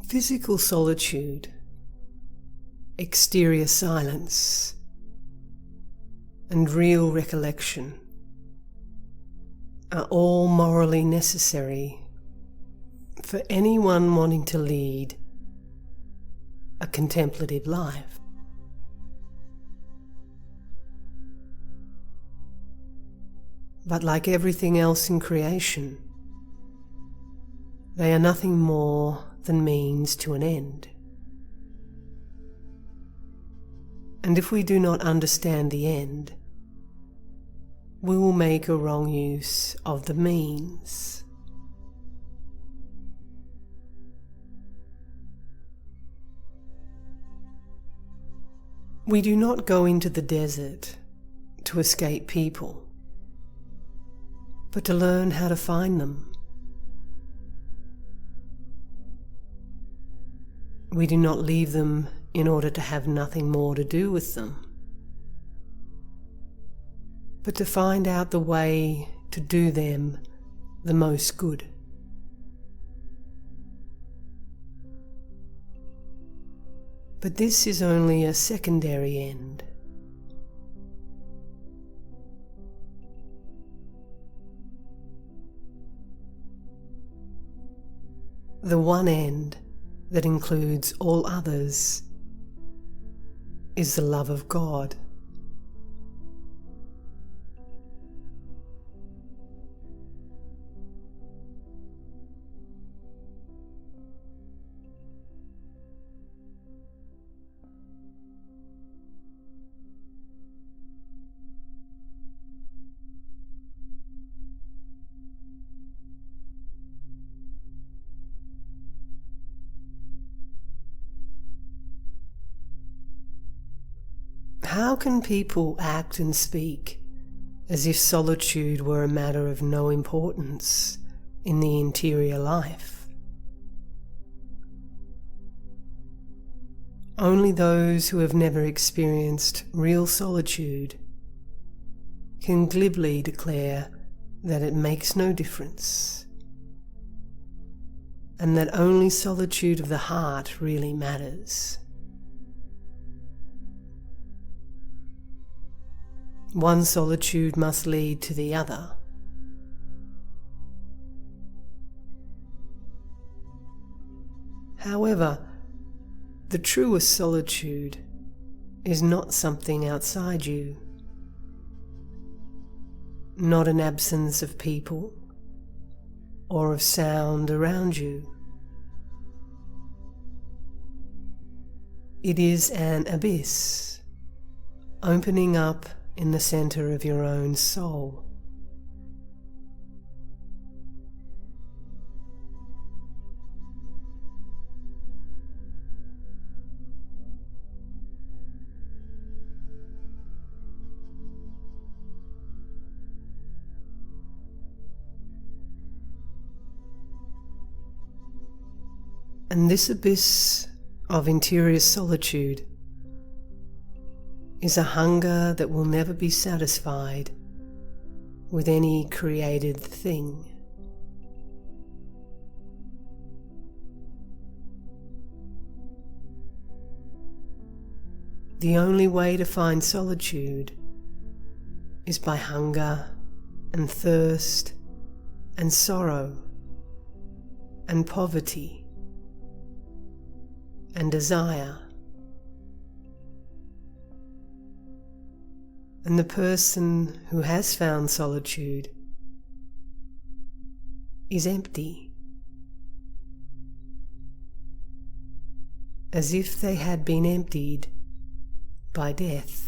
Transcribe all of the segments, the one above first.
Physical solitude, exterior silence, and real recollection are all morally necessary for anyone wanting to lead a contemplative life. But like everything else in creation, they are nothing more than means to an end. And if we do not understand the end, we will make a wrong use of the means. We do not go into the desert to escape people, but to learn how to find them. We do not leave them in order to have nothing more to do with them, but to find out the way to do them the most good. But this is only a secondary end. The one end that includes all others is the love of God. How can people act and speak as if solitude were a matter of no importance in the interior life? Only those who have never experienced real solitude can glibly declare that it makes no difference, and that only solitude of the heart really matters. One solitude must lead to the other. However, the truest solitude is not something outside you, not an absence of people or of sound around you. It is an abyss, opening up in the center of your own soul. And this abyss of interior solitude is a hunger that will never be satisfied with any created thing. The only way to find solitude is by hunger and thirst and sorrow and poverty and desire. And the person who has found solitude is empty, as if they had been emptied by death.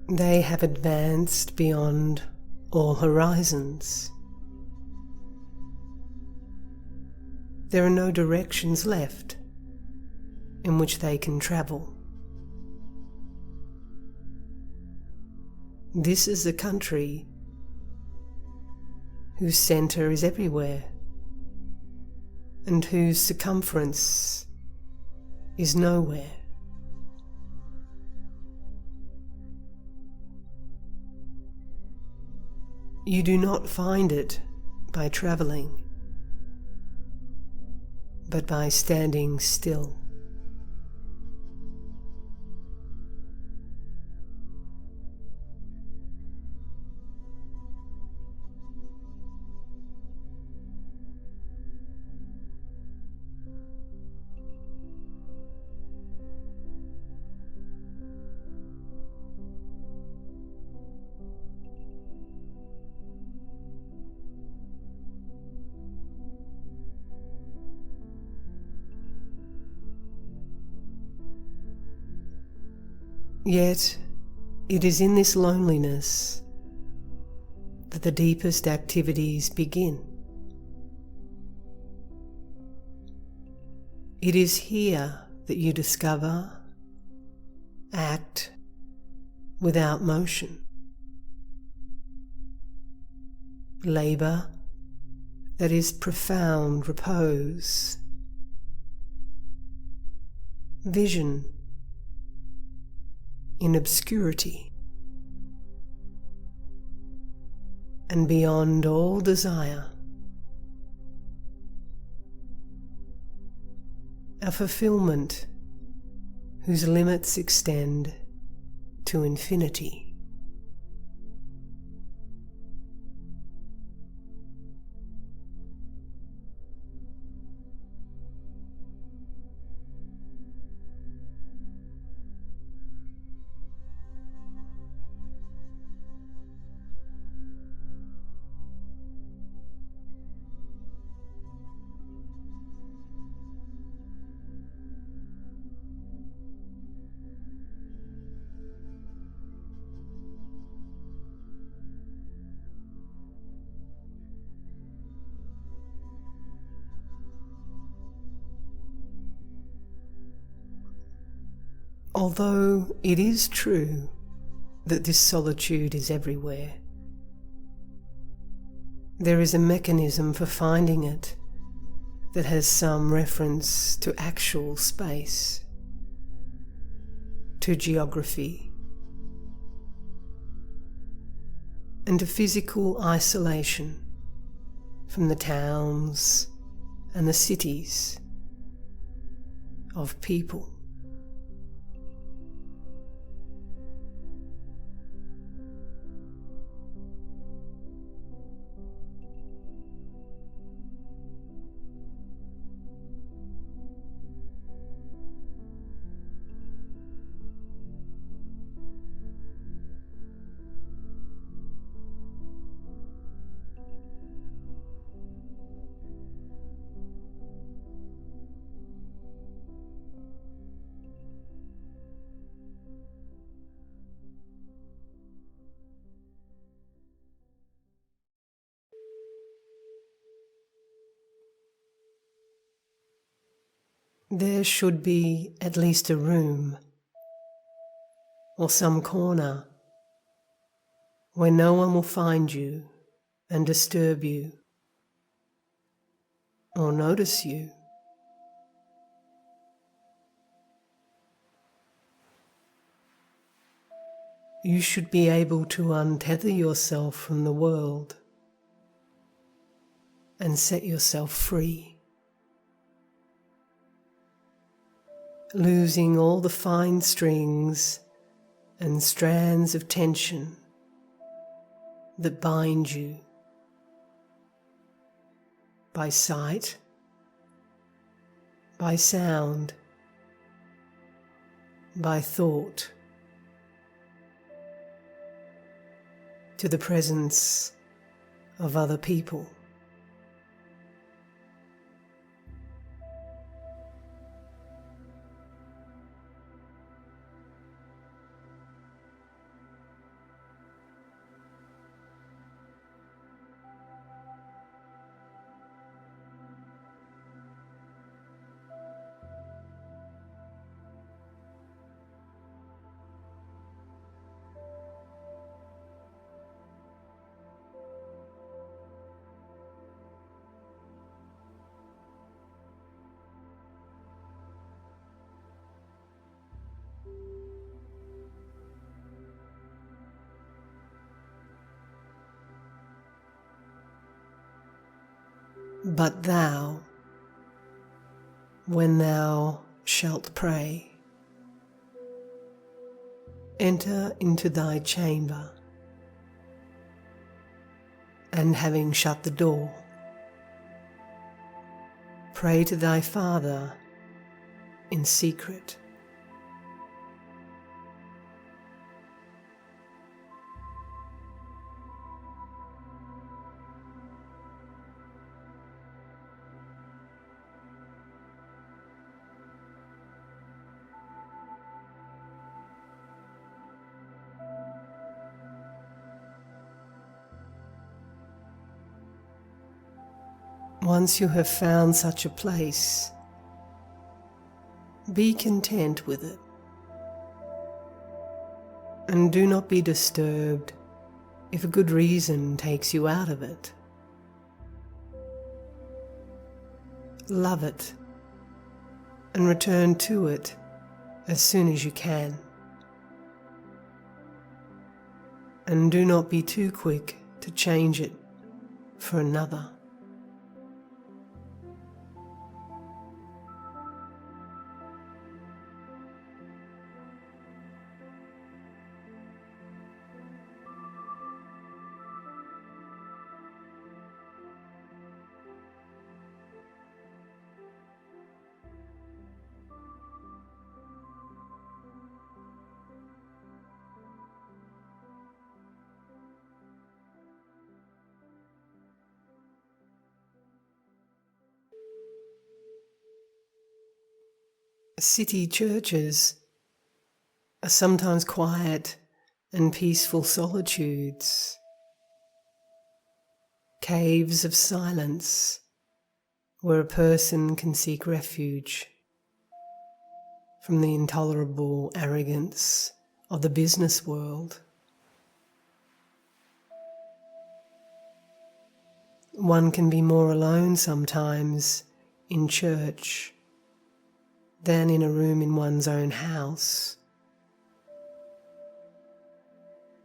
They have advanced beyond all horizons. There are no directions left in which they can travel. This is a country whose centre is everywhere and whose circumference is nowhere. You do not find it by travelling, but by standing still. Yet, it is in this loneliness that the deepest activities begin. It is here that you discover, act without motion, labour that is profound repose, vision in obscurity, and beyond all desire, a fulfillment whose limits extend to infinity. Although it is true that this solitude is everywhere, there is a mechanism for finding it that has some reference to actual space, to geography, and to physical isolation from the towns and the cities of people. There should be at least a room or some corner where no one will find you and disturb you or notice you. You should be able to untether yourself from the world and set yourself free, losing all the fine strings and strands of tension that bind you by sight, by sound, by thought, to the presence of other people. But thou, when thou shalt pray, enter into thy chamber, and having shut the door, pray to thy Father in secret. Once you have found such a place, be content with it, and do not be disturbed if a good reason takes you out of it. Love it and return to it as soon as you can, and do not be too quick to change it for another. City churches are sometimes quiet and peaceful solitudes, caves of silence where a person can seek refuge from the intolerable arrogance of the business world. One can be more alone sometimes in church than in a room in one's own house.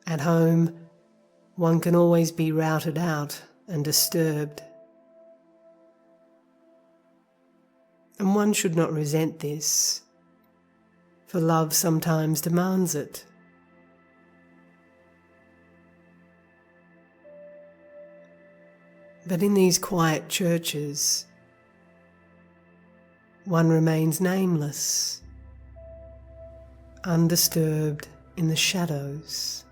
At home, one can always be routed out and disturbed. And one should not resent this, for love sometimes demands it. But in these quiet churches, one remains nameless, undisturbed in the shadows.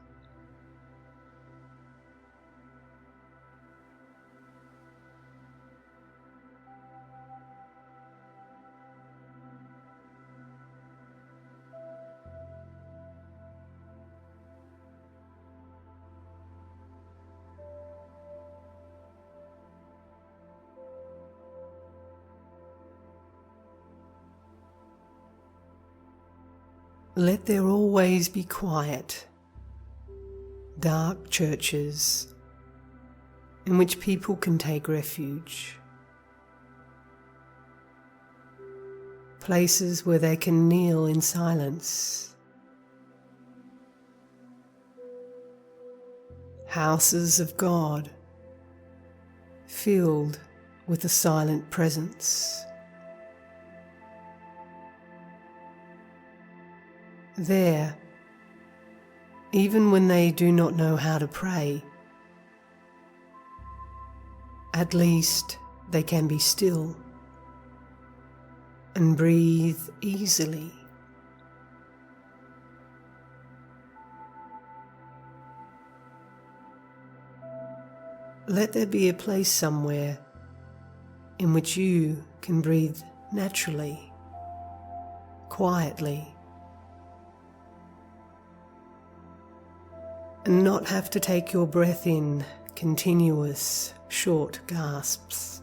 Let there always be quiet, dark churches in which people can take refuge, places where they can kneel in silence, houses of God filled with a silent presence. There, even when they do not know how to pray, at least they can be still and breathe easily. Let there be a place somewhere in which you can breathe naturally, quietly, and not have to take your breath in continuous, short gasps.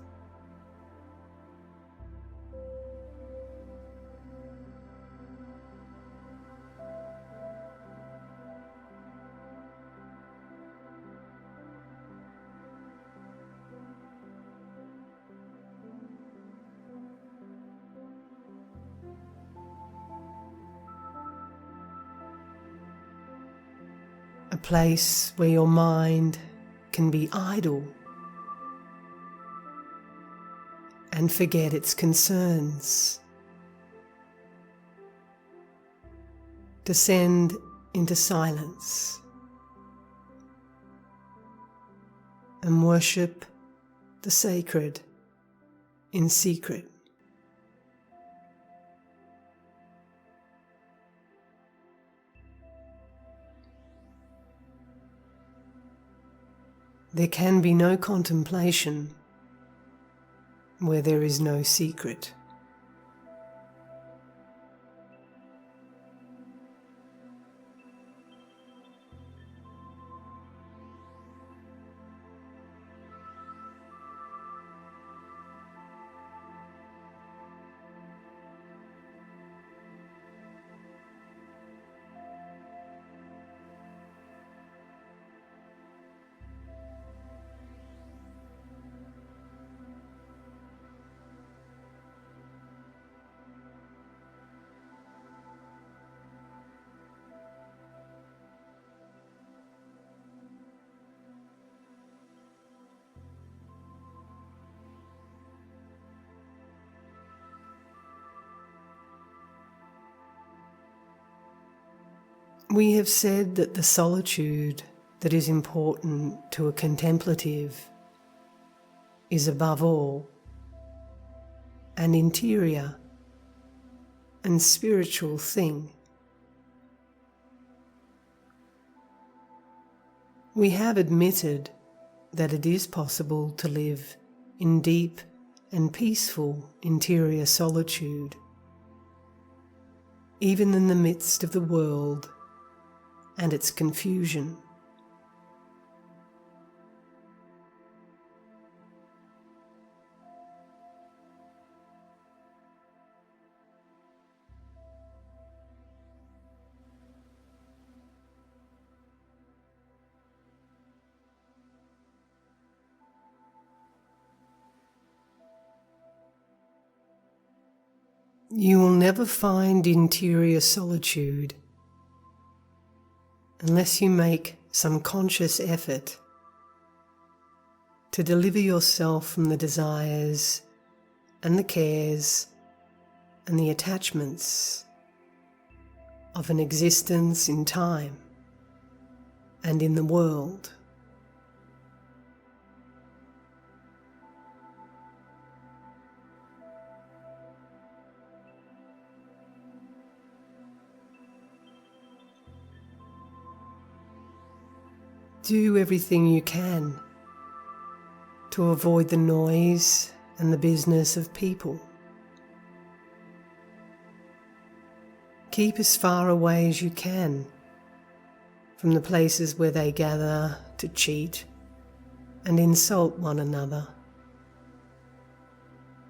A place where your mind can be idle, and forget its concerns. Descend into silence and worship the sacred in secret. There can be no contemplation where there is no secret. We have said that the solitude that is important to a contemplative is above all an interior and spiritual thing. We have admitted that it is possible to live in deep and peaceful interior solitude, even in the midst of the world and its confusion. You will never find interior solitude unless you make some conscious effort to deliver yourself from the desires and the cares and the attachments of an existence in time and in the world. Do everything you can to avoid the noise and the business of people. Keep as far away as you can from the places where they gather to cheat and insult one another,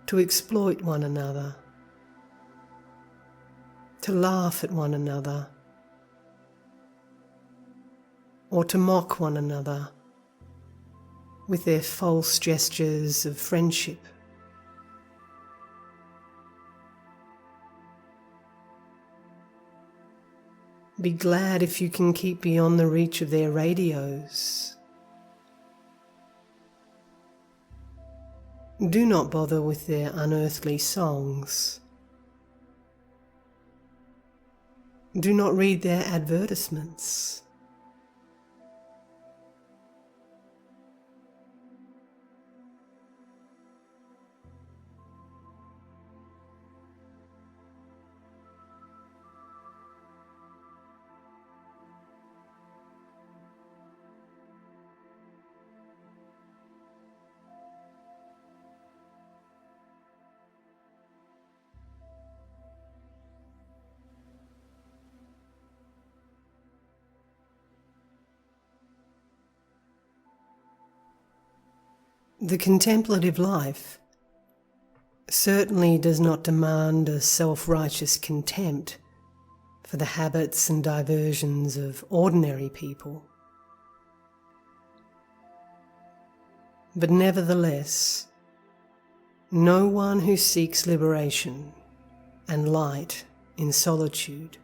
to exploit one another, to laugh at one another, or to mock one another with their false gestures of friendship. Be glad if you can keep beyond the reach of their radios. Do not bother with their unearthly songs. Do not read their advertisements. The contemplative life certainly does not demand a self-righteous contempt for the habits and diversions of ordinary people. But nevertheless, no one who seeks liberation and light in solitude,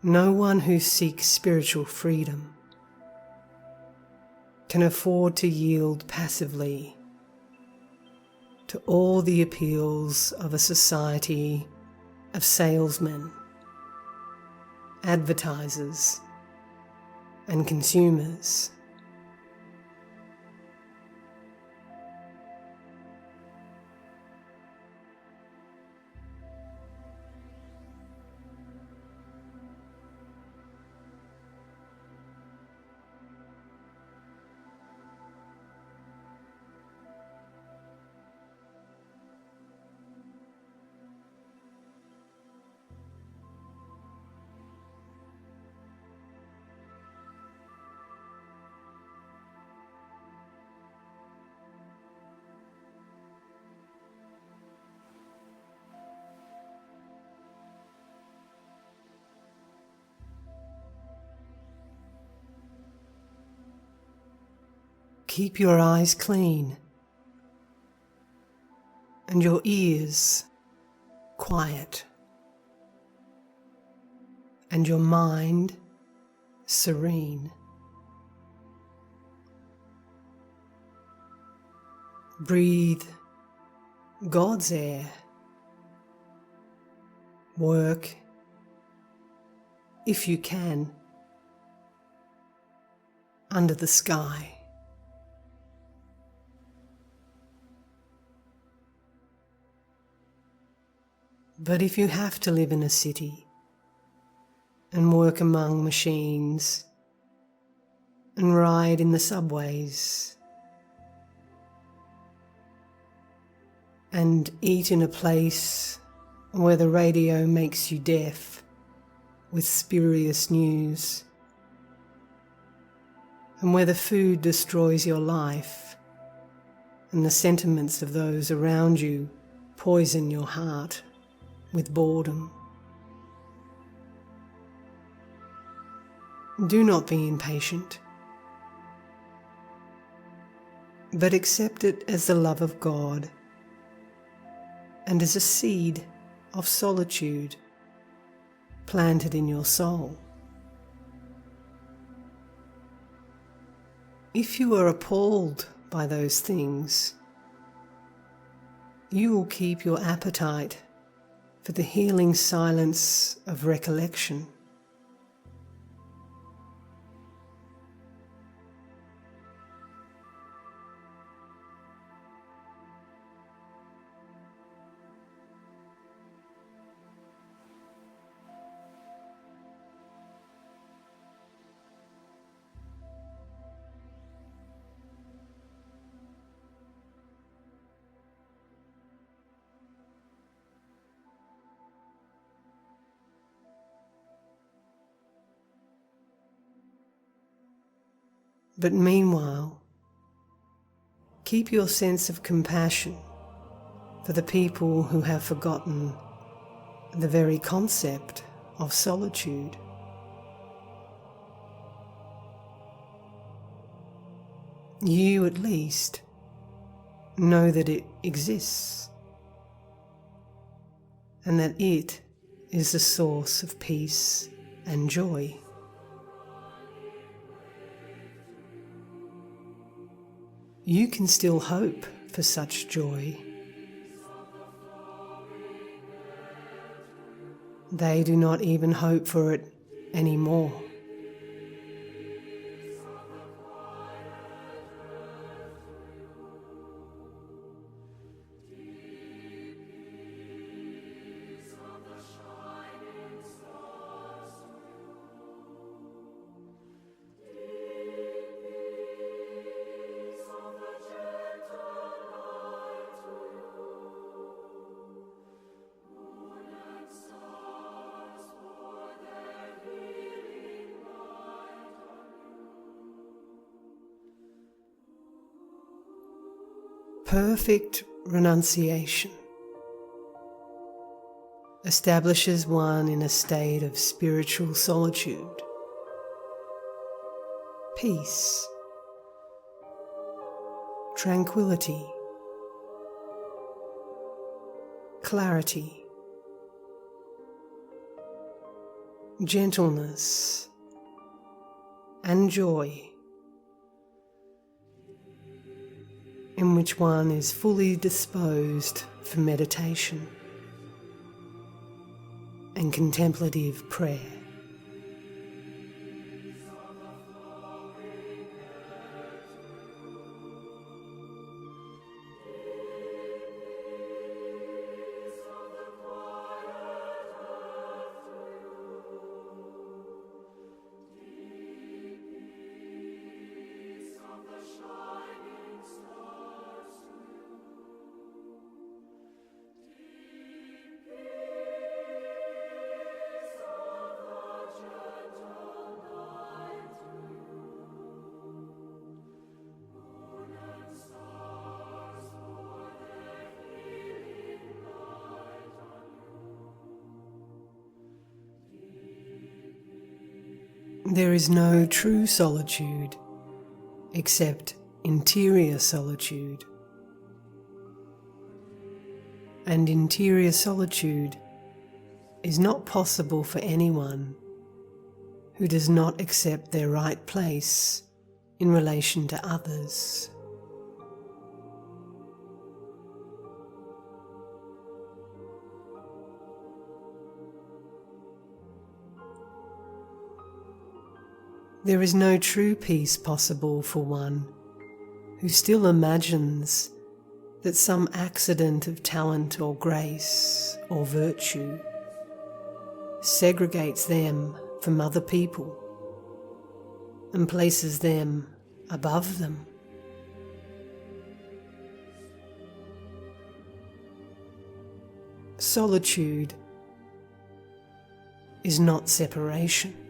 no one who seeks spiritual freedom, can afford to yield passively to all the appeals of a society of salesmen, advertisers, and consumers. Keep your eyes clean and your ears quiet and your mind serene. Breathe God's air. Work, if you can, under the sky. But if you have to live in a city and work among machines and ride in the subways and eat in a place where the radio makes you deaf with spurious news and where the food destroys your life and the sentiments of those around you poison your heart with boredom, do not be impatient, but accept it as the love of God and as a seed of solitude planted in your soul. If you are appalled by those things, you will keep your appetite for the healing silence of recollection. But meanwhile, keep your sense of compassion for the people who have forgotten the very concept of solitude. You, at least, know that it exists and that it is the source of peace and joy. You can still hope for such joy. They do not even hope for it anymore. Perfect renunciation establishes one in a state of spiritual solitude, peace, tranquility, clarity, gentleness, and joy, in which which one is fully disposed for meditation and contemplative prayer. There is no true solitude except interior solitude. And interior solitude is not possible for anyone who does not accept their right place in relation to others. There is no true peace possible for one who still imagines that some accident of talent or grace or virtue segregates them from other people and places them above them. Solitude is not separation.